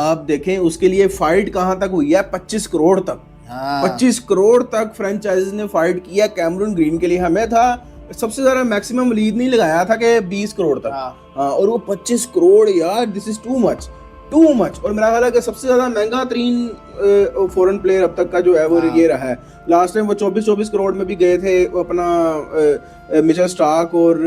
आप देखें उसके लिए फाइट कहां तक हुई है, 25 करोड़ तक। 25 करोड़ तक फ्रेंचाइजीज ने फाइट किया कैमरून ग्रीन के लिए। हमें था सबसे ज्यादा मैक्सिमम लीड नहीं लगाया था कि 20 करोड़ तक। हाँ, और वो 25 करोड़ यार, दिस इज टू मच। और मेरा ख्याल है कि सबसे ज्यादा महंगा तरीन फॉरेन प्लेयर अब तक का जो है वो ये रहा है। लास्ट टाइम वो 24 करोड़ में भी गए थे अपना मिचेल स्टार्क और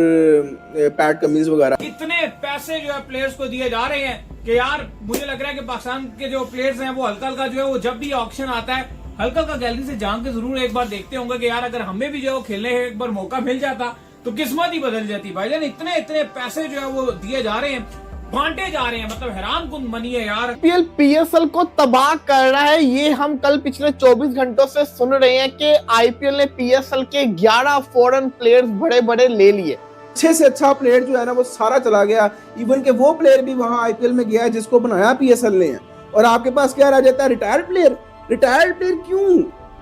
पैट कमिंस वगैरह। इतने पैसे जो है प्लेयर्स को दिए जा रहे हैं कि यार मुझे लग रहा है कि पाकिस्तान के जो प्लेयर्स हैं वो हल्का हल्का जो है वो जब भी ऑक्शन आता है हल्का हल्का गैलरी से जान के जरूर एक बार देखते होंगे कि यार अगर हमें भी जो है खेलने का एक बार मौका मिल जाता तो किस्मत ही बदल जाती। भाईजान इतने इतने पैसे जो है वो दिए जा रहे हैं, बांटे जा रहे हैं, मतलब हैरान कुन मनी है यार। आईपीएल पीएसएल को तबाह कर रहा है। ये हम कल पिछले 24 घंटों से सुन रहे हैं कि आईपीएल ने पीएसएल के 11 फॉरेन प्लेयर्स बड़े बड़े ले लिए। अच्छे से अच्छा प्लेयर जो है ना वो सारा चला गया। इवन के वो प्लेयर भी वहां आईपीएल में गया जिसको बनाया पीएसएल ने है। और आपके पास क्या रह जाता है, रिटायर्ड प्लेयर।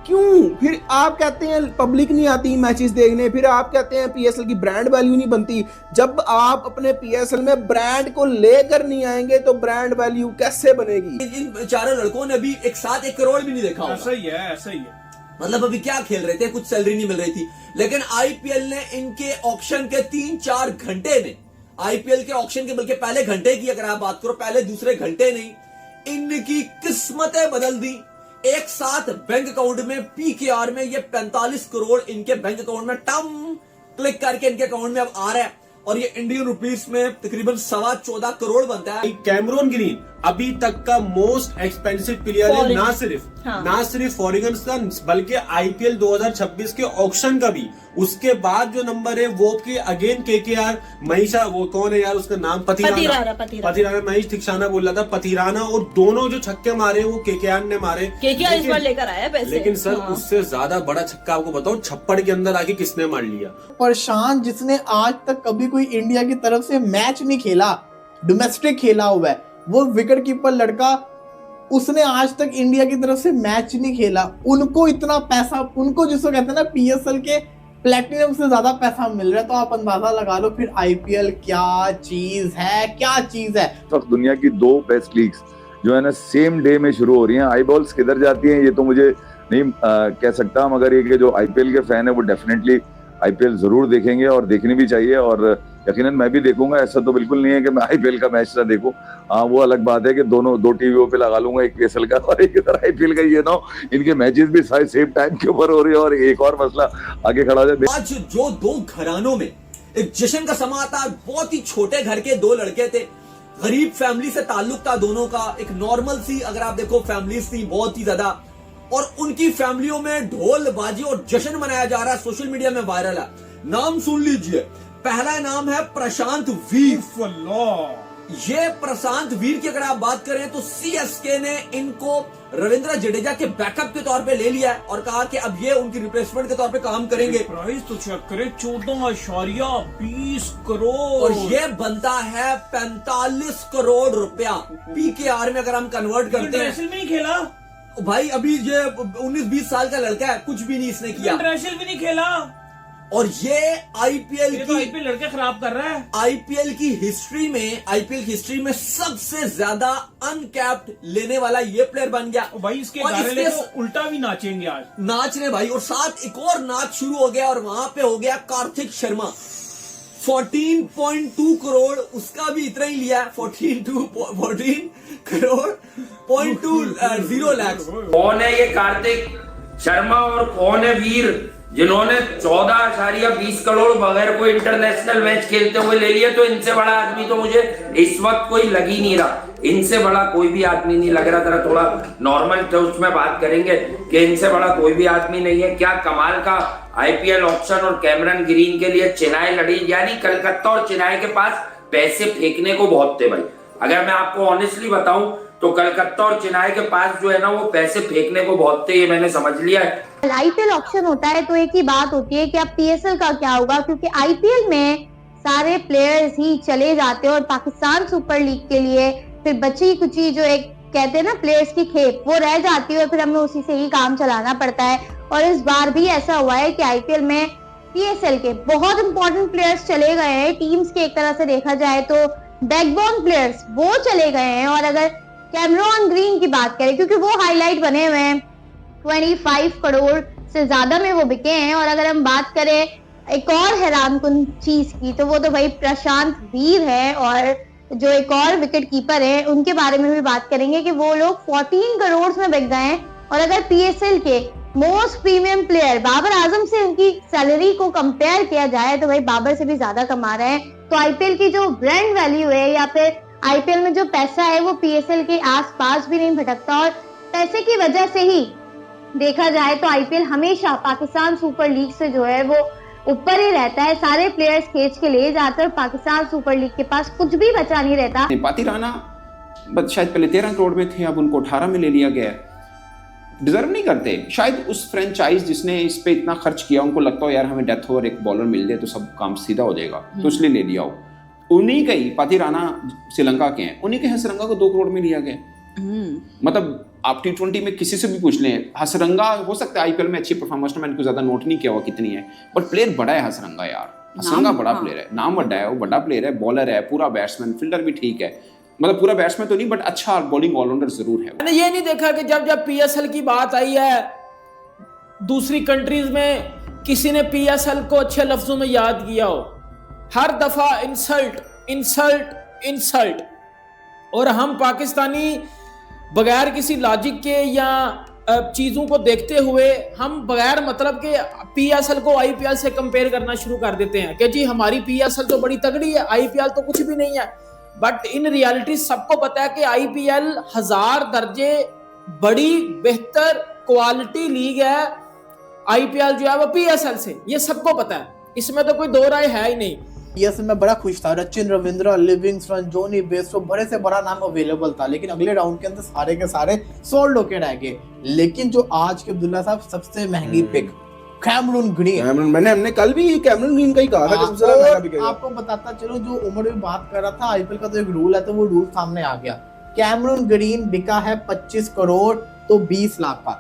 क्यों फिर आप कहते हैं पब्लिक नहीं आती मैचेस देखने, फिर आप कहते हैं पीएसएल की ब्रांड वैल्यू नहीं बनती। जब आप अपने पीएसएल में ब्रांड को लेकर नहीं आएंगे तो ब्रांड वैल्यू कैसे बनेगी। इन चारों लड़कों ने अभी एक साथ 1 करोड़ भी नहीं देखा होगा। सही है। मतलब अभी क्या खेल रहे थे, कुछ सैलरी नहीं मिल रही थी, लेकिन आईपीएल ने इनके ऑक्शन के 3-4 घंटे में, आईपीएल के ऑक्शन के बल्कि पहले घंटे की अगर आप बात करो, पहले दूसरे घंटे नहीं, इनकी किस्मतें बदल दी। एक साथ बैंक अकाउंट में पीकेआर में ये 45 करोड़ इनके बैंक अकाउंट में टम क्लिक करके इनके अकाउंट में अब आ रहा है और ये इंडियन रुपीस में तकरीबन 14.25 करोड़ बनता है। कैमरून ग्रीन अभी तक का मोस्ट एक्सपेंसिव प्लेयर है, ना सिर्फ फॉरेनर्स का बल्कि आईपीएल 2026 के ऑक्शन का भी। उसके बाद जो नंबर है वो की अगेन केकेआर महीशा, वो कौन है यार उसका नाम, पतिराना महेश थिकशाना बोल रहा था, पतिराना, और दोनों जो छक्के मारे वो केकेआर ने मारे। केकेआर इस बार लेकर आया पैसे। लेकिन सर उससे ज्यादा बड़ा छक्का आपको बताओ छप्पड़ के अंदर आके किसने मार लिया। प्रशांत जिसने आज तक कभी कोई इंडिया की तरफ से मैच नहीं खेला, डोमेस्टिक खेला हुआ है, वो विकेट कीपर लड़का, उसने आज तक इंडिया की तरफ से मैच नहीं खेला। उनको इतना पैसा, उनको जिसको कहते हैं ना पीएसएल के प्लेटिनम से ज्यादा पैसा मिल रहा है। तो आप अंदाजा लगा लो फिर आईपीएल क्या चीज है। तो दुनिया की 2 बेस्ट लीग्स जो है ना सेम डे में शुरू हो रही हैं। आई बॉल्स किधर जाती हैं ये तो मुझे नहीं कह सकता, मगर ये जो आईपीएल के फैन है वो डेफिनेटली आईपीएल जरूर देखेंगे और देखनी भी चाहिए, और यकीनन मैं भी देखूंगा। ऐसा तो बिल्कुल नहीं है कि मैं आईपीएल का मैच ना देखूं। हाँ, वो अलग बात है कि दो टीवीओ पे लगा लूंगा, एक पीएसएल का और एक इधर आईपीएल का। ये ना इनके मैचेस भी सेम टाइम के ऊपर हो रही है। और एक और मसला आगे खड़ा है, आज जो 2 घरानों में एक जश्न का समा था, बहुत ही छोटे घर के 2 लड़के थे, गरीब फैमिली से ताल्लुक था दोनों का, एक नॉर्मल सी अगर आप देखो फैमिलीज थी बहुत ही ज्यादा, और उनकी फैमिलियों में ढोल बाजी और जश्न मनाया जा रहा है, सोशल मीडिया में वायरल है। नाम सुन लीजिए, पहला नाम है प्रशांत वीर। ये प्रशांत वीर की अगर आप बात करें तो सीएसके ने इनको रविंद्र जडेजा के बैकअप के तौर पे ले लिया है और कहा कि अब ये उनकी रिप्लेसमेंट के तौर पे काम करेंगे। प्राइस तो चेक करें, 14.20 करोड़, और ये बनता है 45 करोड़ रुपया पीकेआर में अगर हम कन्वर्ट करते हैं। इंटरनेशनल भी नहीं खेला भाई, अभी ये 19-20 साल का लड़का है, कुछ भी नहीं इसने किया, इंटरनेशनल भी नहीं खेला। और ये आईपीएल की लड़के खराब कर रहा है। आईपीएल की हिस्ट्री में सबसे ज्यादा अनकैप्ड लेने वाला ये प्लेयर बन गया। भाई इसके तो उल्टा भी नाचेंगे आज, नाच रहे भाई। और साथ एक और नाच शुरू हो गया और वहां पे हो गया कार्तिक शर्मा, 14.2 करोड़, उसका भी इतना ही लिया, 14 करोड़ 0.20 लाख। कौन है ये कार्तिक शर्मा और कौन है वीर जिन्होंने 14.20 करोड़ बगैर कोई इंटरनेशनल मैच खेलते हुए ले लिए? तो इनसे बड़ा आदमी तो मुझे इस वक्त कोई लग ही नहीं रहा, इनसे बड़ा कोई भी आदमी नहीं लग रहा। जरा थोड़ा नॉर्मल तो उसमें बात करेंगे कि इनसे बड़ा कोई भी आदमी नहीं है। क्या कमाल का आईपीएल ऑक्शन, और कैमरून ग्रीन के लिए चेन्नई लड़ी, यानी कलकत्ता और चेन्नई के पास पैसे फेंकने को बहुत थे भाई। अगर मैं आपको ऑनेस्टली बताऊं तो कलकत्ता और चेन्नई के पास जो है ना वो पैसे फेंकने को बहुत थे, ये मैंने समझ लिया है। आईपीएल ऑक्शन होता है तो एक ही बात होती है कि अब पीएसएल का क्या होगा, क्योंकि आईपीएल में सारे प्लेयर्स ही चले जाते हैं और पाकिस्तान सुपर लीग के लिए फिर बची कुची जो एक कहते हैं ना प्लेयर्स की खेप, वो रह जाती है और फिर हमें उसी से ही काम चलाना पड़ता है। और इस बार भी ऐसा हुआ है कि आईपीएल में पीएसएल के बहुत इंपॉर्टेंट प्लेयर्स चले गए हैं। टीम्स के एक तरह से देखा जाए तो बैकबोन प्लेयर्स वो चले गए हैं, और अगर कैमरॉन ग्रीन की बात करें, क्योंकि वो हाईलाइट बने हुए हैं, 25 करोड़ से ज्यादा में वो बिके हैं। और अगर हम बात करें एक और हैरानकुन चीज की, तो वो तो भाई प्रशांत वीर है, और जो एक और विकेट कीपर है उनके बारे में भी बात करेंगे कि वो लोग 14 करोड़ में बिक गए हैं। और अगर पीएसएल के most premium player Babar Azam से उनकी सैलरी को कंपेयर किया जाए तो भाई बाबर से भी ज्यादा कमा रहे हैं। तो आईपीएल की जो ब्रांड वैल्यू है या फिर आईपीएल में जो पैसा है वो पीएसएल के आसपास भी नहीं भटकता, और पैसे की वजह से ही देखा जाए तो आईपीएल हमेशा पाकिस्तान सुपर लीग से जो है वो ऊपर ही रहता है। सारे प्लेयर्स खींच के ले जाते हैं और पाकिस्तान सुपर लीग के पास कुछ भी बचा नहीं रहता। पाती राना शायद पहले 13 करोड़ में थे, अब उनको 18 में ले लिया गया। डिजर्व नहीं करते शायद। उस फ्रेंचाइज जिसने इस पे इतना खर्च किया उनको लगता हो यार हमें डेथ ओवर एक बॉलर मिल जाए तो सब काम सीधा हो जाएगा, तो इसलिए ले लिया हो। उन्हीं के ही पाती राना श्रीलंका के हैं, उन्हीं के हसरंगा को 2 करोड़ में लिया गया। मतलब आप T20 में किसी से भी पूछ लें, हसरंगा हो सकता है आईपीएल में अच्छी परफॉर्मेंस, मैंने कुछ ज्यादा नोट नहीं किया हुआ कितनी है, बट प्लेयर बड़ा है हसरंगा यार। हसरंगा बड़ा प्लेयर है, नाम बड़ा है, वो बड़ा प्लेयर है, बॉलर है, पूरा बैट्समैन, फील्डर भी ठीक है, मतलब पूरा बैट्समैन तो नहीं बट अच्छा बॉलिंग ऑलराउंडर जरूर है। मैंने ये नहीं देखा कि जब पीएसएल की बात आई है दूसरी कंट्रीज में किसी ने पीएसएल को अच्छे लफ्जों में याद किया हो। हर दफा इंसल्ट इंसल्ट इंसल्ट, और हम पाकिस्तानी बगैर किसी लॉजिक के या चीजों को देखते हुए हम बगैर मतलब के पीएसएल को आईपीएल से कंपेयर करना शुरू कर देते हैं कि जी हमारी पीएसएल तो बड़ी तगड़ी है, आईपीएल तो कुछ भी नहीं है। बट इन रियलिटी सबको पता है कि आईपीएल 1000 दर्जे बड़ी बेहतर क्वालिटी लीग है। आईपीएल जो है वो पीएसएल से, ये सबको पता है, इसमें तो कोई दो राय है ही नहीं। पीएसएल में बड़ा खुश था, सचिन रविंद्र, लिविंगस्टन, जोनी बेस्टो, बड़े से बड़ा नाम अवेलेबल था, लेकिन अगले राउंड के अंदर सारे के सारे सोल्ड होके रह गए। लेकिन जो आज के अब्दुल्ला साहब सबसे महंगी पिक कैमरून ग्रीन, हमने कल भी कैमरून ग्रीन का ही कहा था कि सबसे ज्यादा महंगा बिकेगा। आपको बताता चलो, जो उमर भी बात कर रहा था आईपीएल का तो एक रूल है, तो वो रूल सामने आ गया। कैमरून ग्रीन बिका है 25 करोड़ तो 20 लाख का।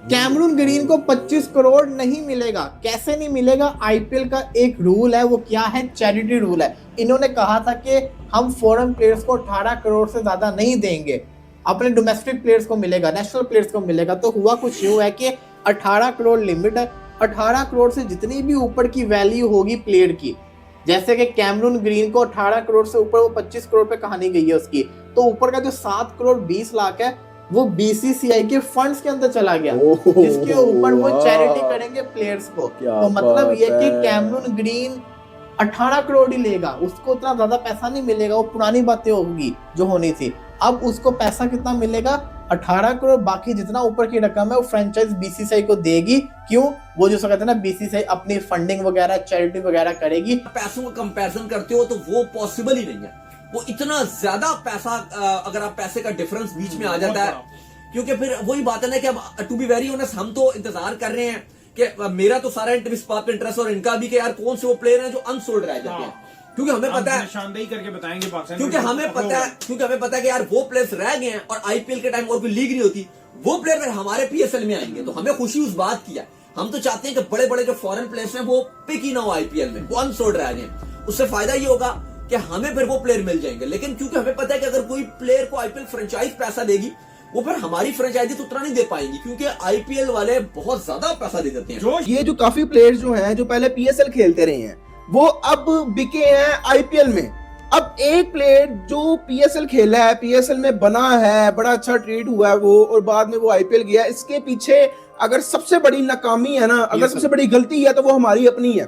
कैमरून ग्रीन को 25 करोड़ नहीं मिलेगा। कैसे नहीं मिलेगा? आईपीएल का एक रूल है, वो क्या है? चैरिटी रूल है। इन्होंने कहा था कि हम फॉरेन प्लेयर्स को 18 करोड़ से ज्यादा नहीं देंगे, अपने डोमेस्टिक प्लेयर्स को मिलेगा, नेशनल प्लेयर्स को मिलेगा। तो हुआ कुछ यूं है कि 18 करोड़ लिमिट है, 18 करोड़ से जितनी भी ऊपर की वैल्यू होगी प्लेयर की, जैसे कि कैमरून ग्रीन को 18 करोड़ से ऊपर वो 25 करोड़ पे कहानी गई है उसकी, तो ऊपर का जो 7 करोड़ 20 लाख है वो बीसीसीआई के फंड्स के अंदर चला गया, जिसके ऊपर वो चैरिटी करेंगे प्लेयर्स को। तो मतलब ये कि कैमरून ग्रीन 18 करोड़ ही लेगा, उसको उतना ज्यादा पैसा नहीं मिलेगा, वो पुरानी बातें होगी जो होनी थी। अब उसको पैसा कितना मिलेगा? 18 करोड़, बाकी जितना ऊपर की रकम है वो फ्रेंचाइज बीसीसीआई को देगी। क्यों? वो जो कहते हैं ना, बीसीसीआई अपनी फंडिंग वगैरह चैरिटी वगैरह करेगी। पैसों का कंपैरिजन करते हो तो वो पॉसिबल ही नहीं है। वो इतना ज्यादा पैसा, अगर आप पैसे का डिफरेंस बीच में आ जाता है, क्योंकि फिर वही बात है ना कि अब टू बी वेरी ऑनेस्ट हम तो इंतजार कर रहे हैं कि मेरा तो सारा इंटरेस्ट बात पे इंटरेस्ट और इनका भी कि यार कौन से वो प्लेयर हैं जो अनसोल्ड रह जाते हैं, क्योंकि हमें पता है, निशानदेही करके बताएंगे पाकिस्तान, क्योंकि हमें पता है कि यार वो प्लेयर्स रह गए हैं और आईपीएल के टाइम और कोई लीग नहीं होती, वो प्लेयर फिर हमारे पीएसएल में आएंगे। तो हमें खुशी उस बात की है। हम तो चाहते हैं कि बड़े बड़े जो फॉरेन प्लेयर्स हैं वो पिक ही ना हो आईपीएल में, वो अनसोल्ड रह जाए। उससे फायदा ये होगा कि हमें फिर वो प्लेयर मिल जाएंगे। लेकिन क्योंकि हमें पता है कि अगर कोई प्लेयर को आईपीएल फ्रेंचाइज पैसा देगी, वो फिर हमारी फ्रेंचाइजी तो उतना नहीं दे पाएंगी, क्योंकि आईपीएल वाले बहुत ज्यादा पैसा दे देते हैं। ये जो काफी प्लेयर्स जो हैं जो पहले पीएसएल खेलते रहे हैं वो अब बिके हैं आईपीएल में। अब एक प्लेयर जो पीएसएल खेला है, पीएसएल में बना है, बड़ा अच्छा ट्रीट हुआ है वो, और बाद में वो आईपीएल गया, इसके पीछे अगर सबसे बड़ी नाकामी है ना, अगर सबसे बड़ी गलती है तो वो हमारी अपनी है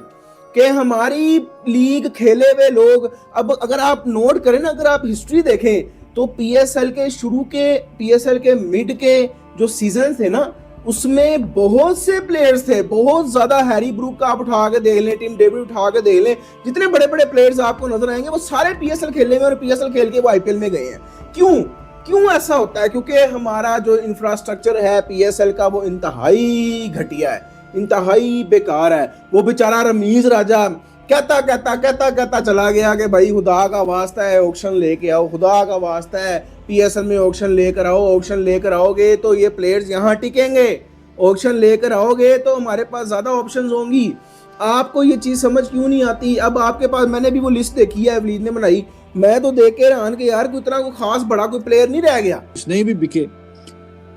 कि हमारी लीग खेले हुए लोग। अब अगर आप नोट करें ना, अगर आप हिस्ट्री देखें तो पीएसएल के शुरू के, पीएसएल के मिड के जो सीजन थे ना, उसमें बहुत से प्लेयर्स थे, बहुत ज्यादा। हैरी ब्रूक का आप उठा के देख लें, टिम डेविड उठा के देख लें, जितने बड़े बड़े प्लेयर्स आपको नजर आएंगे वो सारे पीएसएल खेलने में और पीएसएल खेल के वो आईपीएल में गए हैं। क्यों ऐसा होता है? क्योंकि हमारा जो इंफ्रास्ट्रक्चर है पीएसएल का वो इंतहाई घटिया है, इंतहाई बेकार है। वो बेचारा रमीज राजा कहता चला गया कि भाई खुदा का वास्ता है ऑक्शन लेके आओ, खुदा का वास्ता है पीएसएल में ऑक्शन लेकर आओ, ऑक्शन लेकर आओगे तो ये प्लेयर्स यहाँ टिकेंगे, ऑक्शन लेकर आओगे तो हमारे पास ज्यादा ऑप्शंस होंगी। आपको ये चीज समझ क्यों नहीं आती? अब आपके पास, मैंने भी वो लिस्ट देखी है, वलीद ने बनाई मैं तो देख के हैरान कि यार कोई इतना कोई खास बड़ा कोई प्लेयर नहीं रह गया। नहीं भी बिके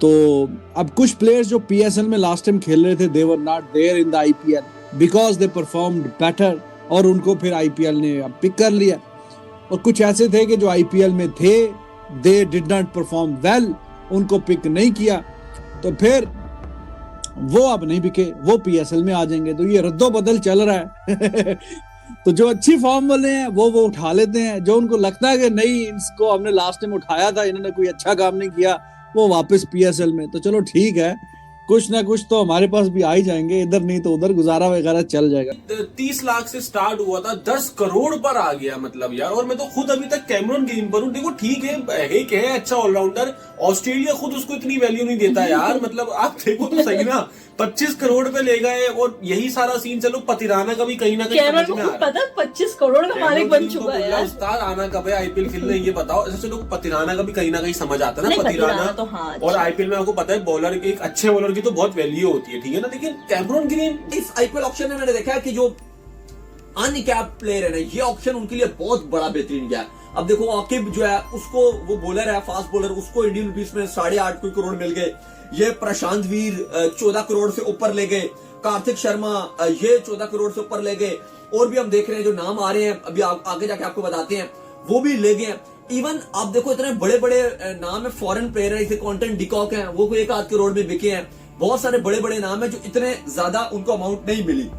तो अब कुछ प्लेयर्स जो पीएसएल में लास्ट टाइम खेल रहे थे they were not there in the IPL because they performed better और उनको फिर आईपीएल ने अब पिक कर लिया। और कुछ ऐसे थे कि जो आईपीएल में थे they did not perform well, उनको पिक नहीं किया तो फिर वो अब नहीं बिके, वो पीएसएल में आ जाएंगे। तो ये रद्दो बदल चल रहा है तो जो अच्छी फॉर्म वाले हैं वो उठा लेते हैं, जो उनको लगता है कि नहीं इसको हमने लास्ट टाइम उठाया था इन्होंने कोई अच्छा काम नहीं किया, वो वापस पीएसएल में। तो चलो ठीक है, कुछ ना कुछ तो हमारे पास भी आ ही जाएंगे, इधर नहीं तो उधर गुजारा वगैरह चल जाएगा। 30 लाख से स्टार्ट हुआ था 10 करोड़ पर आ गया मतलब यार। और मैं तो खुद अभी तक कैमरन ग्रीन पर हूँ। देखो ठीक है अच्छा ऑलराउंडर, ऑस्ट्रेलिया खुद उसको इतनी वैल्यू नहीं देता यार। मतलब आप देखो तो सही ना, 25 करोड़ पे ले गए और यही सारा सीन। चलो पतिराना का भी कहीं ना कहीं समझ में आ रहा है, 25 करोड़ का मालिक बन चुका है यार। उस्ताद आना कब है आईपीएल खेलने, ये बताओ। ऐसे चलो पतिराना का भी कहीं ना कहीं समझ आता है ना, पतिराना तो हाँ, और आईपीएल में आपको पता है बॉलर एक अच्छे बॉलर की तो बहुत वैल्यू होती है, ठीक है ना। लेकिन कैमरन ग्रीन इस आईपीएल ऑक्शन में मैंने देखा है कि जो अनकैप्ड प्लेयर है ना, ये ऑप्शन उनके लिए बहुत बड़ा बेहतरीन गया। अब देखो आकिब जो है उसको, वो बॉलर है फास्ट बॉलर, उसको इंडियन रुपीस में 8.5 करोड़ मिल गए। ये प्रशांत वीर 14 करोड़ से ऊपर ले गए। कार्तिक शर्मा ये 14 करोड़ से ऊपर ले गए। और भी हम देख रहे हैं जो नाम आ रहे हैं, अभी आगे जाके आपको बताते हैं, वो भी ले गए। इवन आप देखो इतने बड़े बड़े नाम है, फॉरेन प्लेयर है, जैसे कॉन्टेंट डिकॉक है, वो कोई 1-8 करोड़ में बिके हैं। बहुत सारे बड़े बड़े नाम है जो इतने ज्यादा उनको अमाउंट नहीं मिली।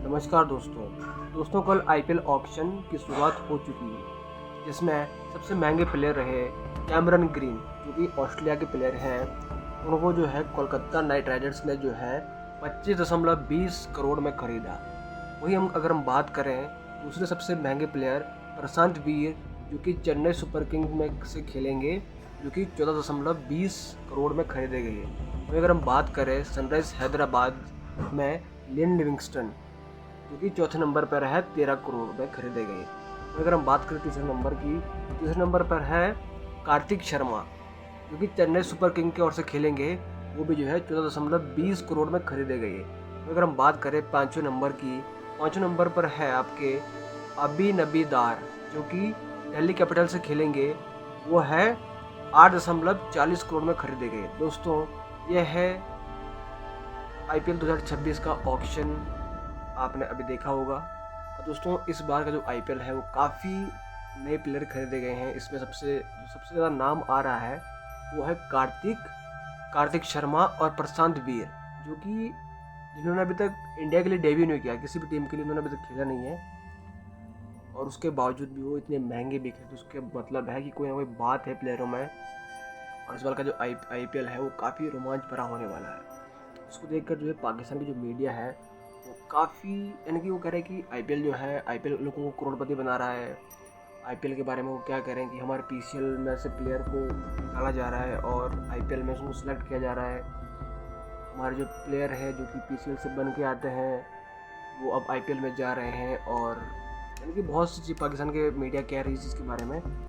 नमस्कार दोस्तों, कल आईपीएल ऑक्शन की शुरुआत हो चुकी है, जिसमें सबसे महंगे प्लेयर रहे कैमरन ग्रीन, जो कि ऑस्ट्रेलिया के प्लेयर हैं। उनको जो है कोलकाता नाइट राइडर्स ने जो है 25.20 करोड़ में खरीदा। वही अगर हम बात करें दूसरे सबसे महंगे प्लेयर प्रशांत वीर, जो कि चेन्नई सुपर किंग्स में से खेलेंगे, जो कि 14.20 करोड़ में खरीदे गए। वही अगर हम बात करें सनराइज हैदराबाद में लिन लिविंगस्टन, जो कि चौथे नंबर पर है 13 करोड़ में खरीदे गए। अगर हम बात करें तीसरे नंबर की, तीसरे नंबर पर है कार्तिक शर्मा, जो कि चेन्नई सुपर किंग की ओर से खेलेंगे, वो भी जो है 14.20 करोड़ में खरीदे गए। अगर हम बात करें पाँचवें नंबर की, पाँचवें नंबर पर है आपके अबी नबीदार, जो कि दिल्ली कैपिटल से खेलेंगे, वो है 8.40 करोड़ में खरीदे गए। दोस्तों यह है आईपीएल 2026 का ऑक्शन, आपने अभी देखा होगा। और दोस्तों इस बार का जो आईपीएल है वो काफ़ी नए प्लेयर खरीदे गए हैं। इसमें सबसे ज़्यादा नाम आ रहा है वो है कार्तिक शर्मा और प्रशांत वीर, जो कि जिन्होंने अभी तक इंडिया के लिए डेब्यू नहीं किया, किसी भी टीम के लिए उन्होंने अभी तक खेला नहीं है, और उसके बावजूद भी वो इतने महंगे बिके। तो उसके मतलब है कि कोई ना कोई बात है प्लेयरों में। और इस बार का जो आईपीएल है वो काफ़ी रोमांच भरा होने वाला है। उसको देखकर जो है पाकिस्तान की जो मीडिया है वो काफ़ी, यानी कि वो कह रहे हैं कि आईपीएल जो है, आईपीएल लोगों को करोड़पति बना रहा है। आईपीएल के बारे में वो क्या कह रहे हैं कि हमारे पीसीएल में से प्लेयर को निकाला जा रहा है और आईपीएल में उसको सिलेक्ट किया जा रहा है। हमारे जो प्लेयर है जो कि पीसीएल से बन के आते हैं वो अब आईपीएल में जा रहे हैं। और यानी कि बहुत सी चीज़ पाकिस्तान के मीडिया कह रही है इसके बारे में।